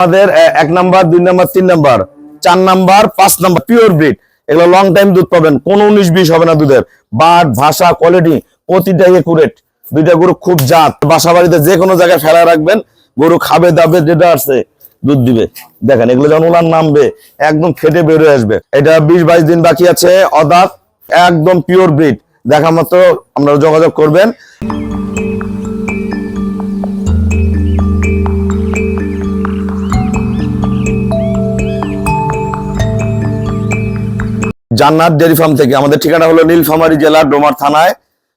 আমাদের 1 number 2 number 3 number 4 number 5 number pure breed, এগুলো long time দুধ পাবেন, কোনো 19-20 হবে না দুধের। বাট ভাষা কোয়ালিটি প্রতিটা একুরেট। দুইটা গরু খুব জাত, বাসা বাড়িতে যে কোনো জায়গায় ফেলা রাখবেন, গরু খাবে দাবে, যেটা আছে দুধ দিবে। দেখেন এগুলো যখন উলান নামবে একদম ফেটে বের হয়ে আসবে। এটা 20-22 দিন বাকি আছে, অদাঁত, একদম পিওর ব্রিড। দেখা মতো আপনারা যোগাযোগ করবেন। জান্নাত ডেয়ারি ফার্ম থেকে। আমাদের ঠিকানা হলো নীলফামারী জেলা ডোমার থানায়।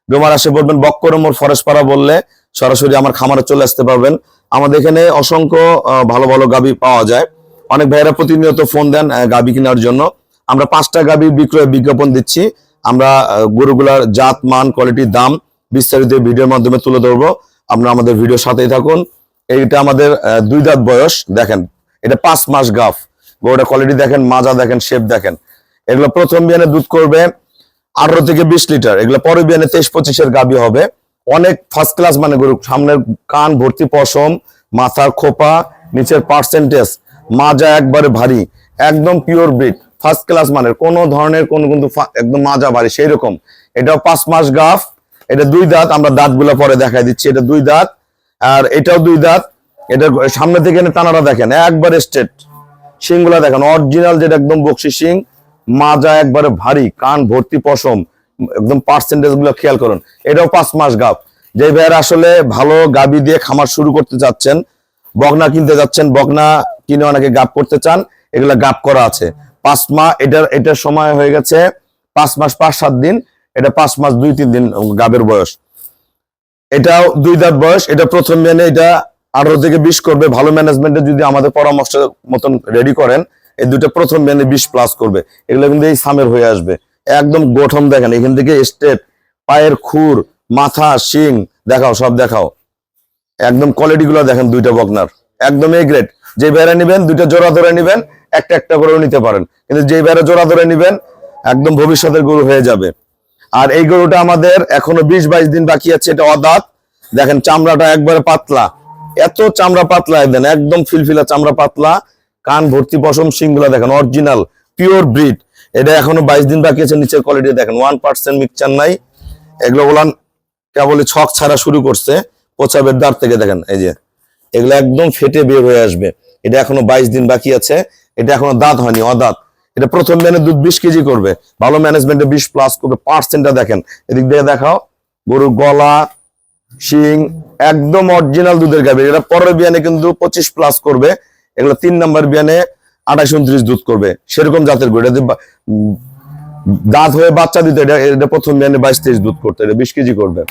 ডোমার আসে বলবেন বক্করমোর ফরেস্ট পাড়া বললে সরাসরি আমার খামারে চলে আসতে পারবেন। আমাদের এখানে অসংখ্য ভালো ভালো গাভী পাওয়া যায়। অনেক ভাইয়েরা প্রতিনিয়ত ফোন দেন গাভী কেনার জন্য। আমরা 5টা গাভী বিক্রয় বিজ্ঞাপন দিচ্ছি। আমরা গরুগুলার জাত, মান, কোয়ালিটি, দাম বিস্তারিত ভিডিওর মাধ্যমে তুলে ধরবো। আপনারা আমাদের ভিডিওর সাথেই থাকুন। এইটা আমাদের 2 দাঁত বয়স। দেখেন এটা 5 মাস গাভ। গরুটা কোয়ালিটি দেখেন, মাজা দেখেন, শেপ দেখেন। এগুলো প্রথম বিয়ানে দুধ করবে 18 থেকে 20 লিটার। এগুলো পরে বিয়ানে 23-25 গাভী হবে। অনেক ফার্স্ট ক্লাস মানে গরু, সামনের কান ভর্তি পশম, মাথার খোপা, নিচের পার্সেন্টেজ, মাজা একবারে ভারী, একদম পিওর ব্রিড, ফার্স্ট ক্লাস মানের, কোনো ধরনের কোনো কিন্তু একদম মাজা ভারী সেই রকম। এটাও 5 মাস গাভ। এটা 2 দাঁত। আমরা দাঁতগুলো পরে দেখাই দিচ্ছি। এটা 2 দাঁত, আর এটাও 2 দাঁত। এটা সামনে থেকে টানাটা দেখেন একবারে স্ট্রেট, শিংগুলা দেখেন অরিজিনাল, যেটা একদম বকশি শিং, মাজা একবারে ভারী, কান ভর্তি পশম, একদম পার্সেন্টেজ গুলো খেয়াল করুন। এটাও 5 মাস গাভ। যে ভাইয়ের আসলে ভালো গাভী দিয়ে খামার শুরু করতে চাচ্ছেন, বকনা কিনতে যাচ্ছেন, বকনা কিনে অনেকে গাভ করতে চান, এগুলা গাভ করা আছে। 5 মাস এটার সময় হয়ে গেছে 5 মাস 5-7 দিন। এটা 5 মাস 2-3 দিন গাভের বয়স। এটাও 2 দাঁত বয়স। এটা প্রথম বিয়ানে এটা 18 থেকে 20 করবে। ভালো ম্যানেজমেন্টে যদি আমাদের পরামর্শ মতন রেডি করেন, এই দুটো প্রথম বিয়ানে 20+ করবে। এগুলো কিন্তু এই সামের হয়ে আসবে। একদম গঠন দেখেন, এখান থেকে স্টেপ, পায়ের খুর, মাথা, শিং দেখাও, সব দেখাও। একদম কোয়ালিটি গুলো দেখেন দুইটা বকনার, একদম এ গ্রেড। যে বেড়া নিবেন 2টা জোড়া ধরে নিবেন, একটা একটা করেও নিতে পারেন, কিন্তু যে বেড়া জোড়া ধরে নিবেন একদম ভবিষ্যতের গরু হয়ে যাবে। আর এই গরুটা আমাদের এখনো 20-22 দিন বাকি আছে। এটা অদাঁত। দেখেন চামড়াটা একবারে পাতলা, এত চামড়া পাতলা, দেন একদম ফিলফিলা চামড়া পাতলা, কান ভর্তি পশম, শিংগুলা দেখেন অরিজিনাল পিওর ব্রিড। এটা এখনো 22 দিন বাকি আছে। নিচের কোয়ালিটি দেখেন 1% মিক্সচার নাই। এগুলো বলান কেবল ছক ছাড়া শুরু করছে প্রচাবের দাঁড় থেকে। দেখেন এই যে এগুলো একদম ফেটে বের হয়ে আসবে। এটা এখনো 22 দিন বাকি আছে। এটা এখনো দাঁত হয়নি, অদাঁত। এটা প্রথম দিনে দুধ 20 কেজি করবে, ভালো ম্যানেজমেন্টে 20+ করবে। পার্সেন্টটা দেখেন, এদিক দিয়ে দেখাও, গরুর গলা, শিং একদম অরিজিনাল দুধের গাভী। এটা পরের বিয়ানে কিন্তু 25+ করবে। এগুলো 3 নাম্বার বিয়ানে 28-29 দুধ করবে, সেরকম জাতের গরু। এটা দাঁত হয়ে বাচ্চা দিতে এটা প্রথম বিয়ানে 22-23 দুধ করতে, এটা 20 কেজি করবে।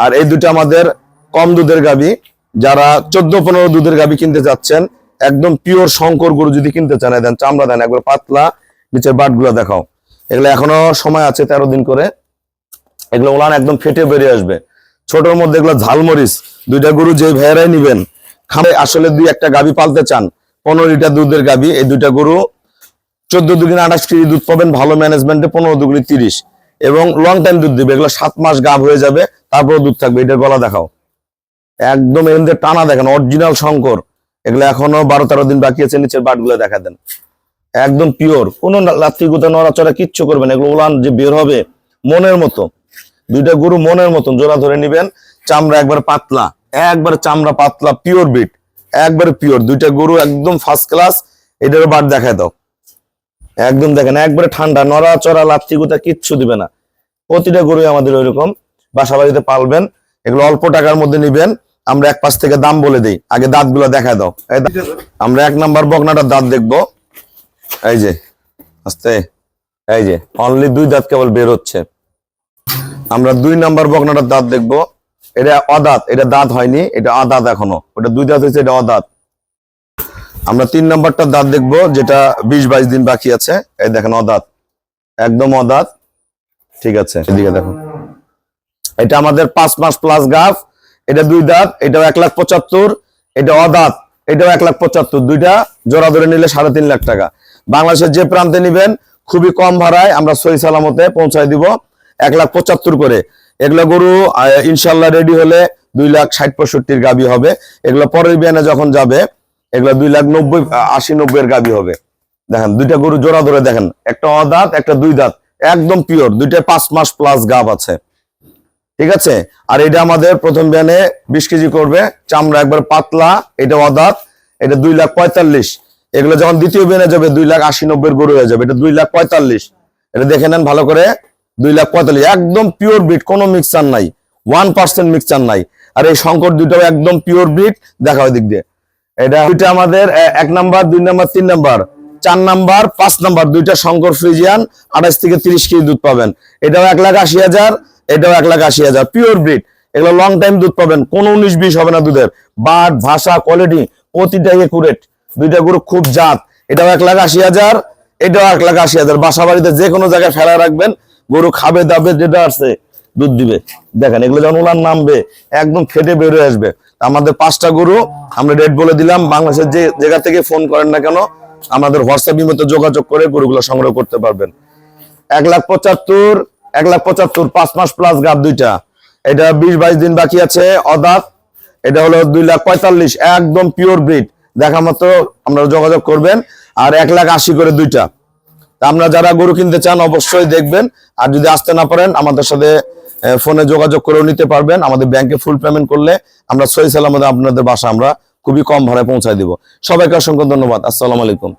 আর এই দুটো আমাদের কম দুধের গাভী। যারা 14-15 দুধের গাভী কিনতে যাচ্ছেন, একদম পিওর শঙ্কর গরু যদি কিনতে চান, দেন চামড়া দেন একবার পাতলা, নিচের বাটগুলো দেখাও। এগুলো এখনো সময় আছে 13 দিন করে। এগুলো ওলান একদম ফেটে বেরিয়ে আসবে। ছোটর মধ্যে এগুলো ঝালমরিচ। 2টা গরু যে ভাইয়েরাই নিবেন, খামে আসলে 2-1টা গাভী পালতে চান, 15 লিটার দুধের গাভী, এই 2টা গরু 14 দুগুণে 28 কেজি দুধ পাবেন, ভালো ম্যানেজমেন্টে 15 দুগুণে 30, এবং লং টাইম দুধ দিবে। এগুলো 7 মাস গাভ হয়ে যাবে, তারপর দুধ থাকবে। এটার গলা দেখাও, একদম এখান থেকে টানা দেখেন অরিজিনাল শঙ্কর। এগুলো এখনো 12-13 দিন বাকি আছে। নিচের বাটগুলো দেখা দেন, একদম পিওর, কোনো লাথি গুতা নড়াচড়া কিচ্ছু করবেন। এগুলো উলান যে বের হবে মনের মতো। 2টা গরু মনের মতন জোড়া ধরে নিবেন। চামড়া একবার পাতলা, একবার চামড়া পাতলা, পিওর ব্রিড, একবারে পিওর। 2টা গরু একদম ফার্স্ট ক্লাস। এটারও বাট দেখায় দাও, একদম দেখেন একবারে ঠান্ডা, নড়াচড়া লাথি গুতা কিচ্ছু দিবে না। প্রতিটা গরুই আমাদের ওইরকম বাসা বাড়িতে পালবেন। এগুলো অল্প টাকার মধ্যে নিবেন। আমরা এক পাশ থেকে দাম বলে দিই, আগে দাঁতগুলো দেখা দাও। আমরা 1 নাম্বার বকনাটার দাঁত দেখবো। এই যে আস্তে, এই যে অনলি 2 দাঁত কেবল বের হচ্ছে। আমরা 2 নাম্বার বকনাটার দাঁত দেখবো। এটা অদাঁত, এটা দাঁত হয়নি, এটা আদাঁত এখনো। ওটা 2 দাঁত হয়েছে, এটা অদাঁত। আমরা 3 নাম্বারটার দাঁত দেখবো, যেটা 20-22 দিন বাকি আছে। এই দেখেন অদাঁত, একদম অদাঁত। ঠিক আছে, এদিকে দেখো। এটা আমাদের 5 মাস প্লাস গাভ। এটা 2 দাঁত। এটাও 1,75,000। এটা অদাঁত, এটাও 1,75,000। 2টা জোড়া ধরে নিলে 3.5 লাখ টাকা। বাংলাদেশের যে প্রান্তে নিবেন খুবই কম ভাড়ায় আমরা সহি সালামতে পৌঁছায় দিব, 1,75,000 করে। এগুলো গরু ইনশাল্লাহ রেডি হলে 2,60,65 গাভী হবে। এগুলো পরের বিয়ানে যখন যাবে এগুলো 2,90,80,90 এর গাবি হবে। দেখেন দুইটা গরু জোড়া ধরে দেখেন, একটা অদাঁত একটা দুই দাঁত, একদম পিওর, দুইটা 5 মাস প্লাস গাব আছে, ঠিক আছে। আর এটা আমাদের প্রথম বিয়ানে 20 কেজি করবে, চামড়া একবার পাতলা, এটা অদাঁত, এটা 2,45,000। এগুলো যখন দ্বিতীয় বিয়ানে যাবে 2,80,90 গরু হয়ে যাবে, এটা 2,45,000। এটা দেখে নেন ভালো করে, 2,45,000, একদম পিওর ব্রিড, কোনো মিক্সচার নাই, 1% মিক্সচার নাই। আর এই শঙ্কর দুইটাও একদম পিওর ব্রিড, দেখা হয় দিক দিয়ে। এটা দুইটা আমাদের 1 number, 2 number, 3 number, 4 number, 5 number, দুইটা শঙ্কর ফ্রিজিয়ান, 28 থেকে 30 কেজি দুধ পাবেন। এটাও 1,80,000, এটাও 1,80,000, পিওর ব্রিড। এগুলো লং টাইম দুধ পাবেন, কোনো 19-20 হবে না দুধের। বাট ভাষা কোয়ালিটি প্রতিটা একুরেট, দুইটা গরু খুব জাত। এটাও 1,80,000, এটাও 1,80,000। বাসা বাড়িতে যে কোনো জায়গায় ফেলা রাখবেন, গরু খাবে দাবে, যেটা আছে দুধ দিবে। দেখেন এগুলো যখন উলান নামবে একদম খেটে বেরোয় আসবে। আমাদের 5টা গরু আমরা রেট বলে দিলাম। বাংলাদেশের যে জায়গা থেকে ফোন করেন না কেন, আমাদের হোয়াটসঅ্যাপ ইমেতে যোগাযোগ করে গরুগুলো সংগ্রহ করতে পারবেন। 1,75,000, 5 মাস প্লাস গাব দুইটা। এটা 20-22 দিন বাকি আছে, অদাঁত। এটা হলো 2,45,000, একদম পিওর ব্রিড। দেখা মতো আপনারা যোগাযোগ করবেন। আর 1,80,000 করে দুইটা। আপনারা যারা গরু কিনতে চান অবশ্যই দেখবেন। আর যদি আসতে না পারেন আমাদের সাথে ফোনে যোগাযোগ করেও নিতে পারবেন। আমাদের ব্যাংকে ফুল পেমেন্ট করলে আমরা সহি সালামতে আপনাদের বাসা আমরা খুবই কম ভাড়ায় পৌঁছায় দিব। সবাইকে অসংখ্য ধন্যবাদ। আসসালামু আলাইকুম।